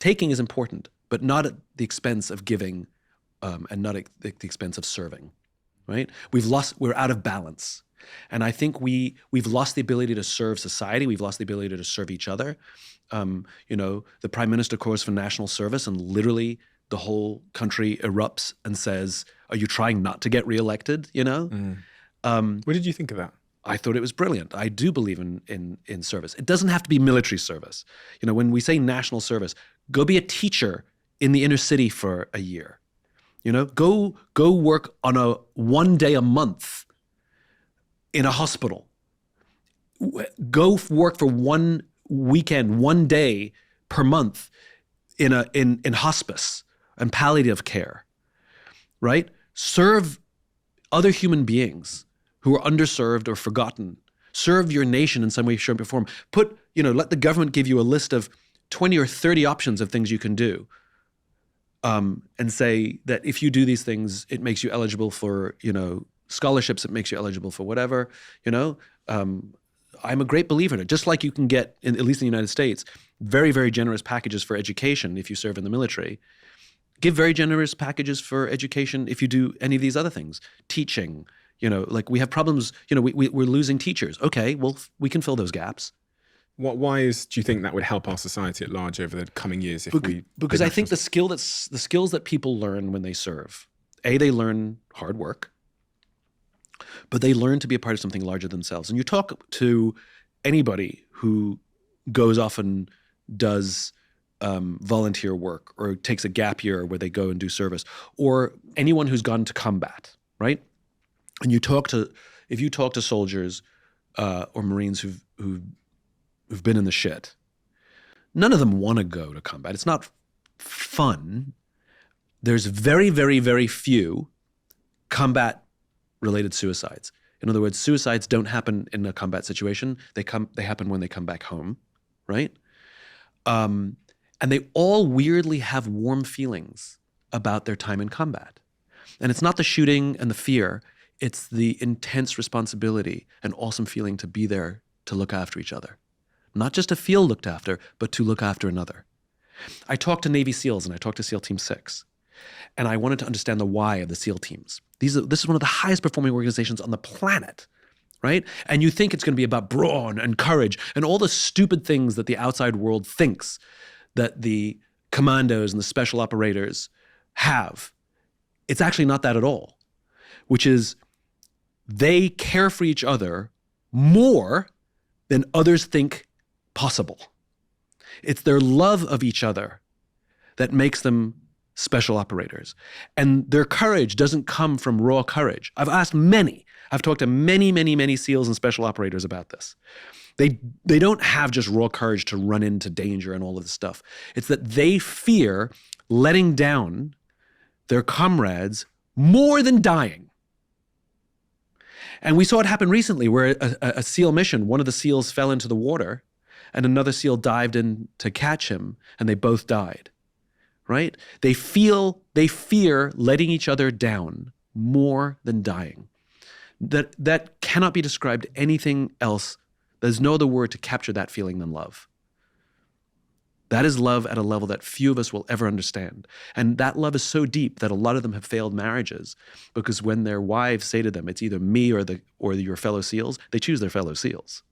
taking is important, but not at the expense of giving, and not at the expense of serving, right? We're out of balance. And I think we've lost the ability to serve society. We've lost the ability to serve each other. The prime minister calls for national service, and literally the whole country erupts and says, "Are you trying not to get reelected?" What did you think of that? I thought it was brilliant. I do believe in service. It doesn't have to be military service. When we say national service, go be a teacher in the inner city for a year. Go work on a 1 day a month in a hospital. Go work for 1 weekend, 1 day per month in hospice and palliative care, right? Serve other human beings who are underserved or forgotten. Serve your nation in some way, shape, or form. Let the government give you a list of 20 or 30 options of things you can do, and say that if you do these things, it makes you eligible for, scholarships, it makes you eligible for whatever, I'm a great believer in it. Just like you can get, at least in the United States, very, very generous packages for education if you serve in the military. Give very generous packages for education if you do any of these other things. Teaching, we have problems, we're losing teachers. Okay, well, we can fill those gaps. Why do you think that would help our society at large over the coming years? Because I think the skills that people learn when they serve, they learn hard work, but they learn to be a part of something larger than themselves. And you talk to anybody who goes off and does volunteer work or takes a gap year where they go and do service, or anyone who's gone to combat, right? And if you talk to soldiers or Marines who've been in the shit, none of them want to go to combat. It's not fun. There's very, very, very few combat-related suicides. In other words, suicides don't happen in a combat situation. They happen when they come back home, right? And they all weirdly have warm feelings about their time in combat. And it's not the shooting and the fear. It's the intense responsibility and awesome feeling to be there to look after each other. Not just to feel looked after, but to look after another. I talked to Navy SEALs and I talked to SEAL Team 6. And I wanted to understand the why of the SEAL teams. This is one of the highest performing organizations on the planet, right? And you think it's going to be about brawn and courage and all the stupid things that the outside world thinks that the commandos and the special operators have. It's actually not that at all, which is they care for each other more than others think possible. It's their love of each other that makes them special operators. And their courage doesn't come from raw courage. I've talked to many, many, many SEALs and special operators about this. They don't have just raw courage to run into danger and all of this stuff. It's that they fear letting down their comrades more than dying. And we saw it happen recently where a SEAL mission, one of the SEALs fell into the water and another SEAL dived in to catch him and they both died, right? They fear letting each other down more than dying. That cannot be described anything else. There's no other word to capture that feeling than love. That is love at a level that few of us will ever understand. And that love is so deep that a lot of them have failed marriages because when their wives say to them, it's either me or your fellow SEALs, they choose their fellow SEALs.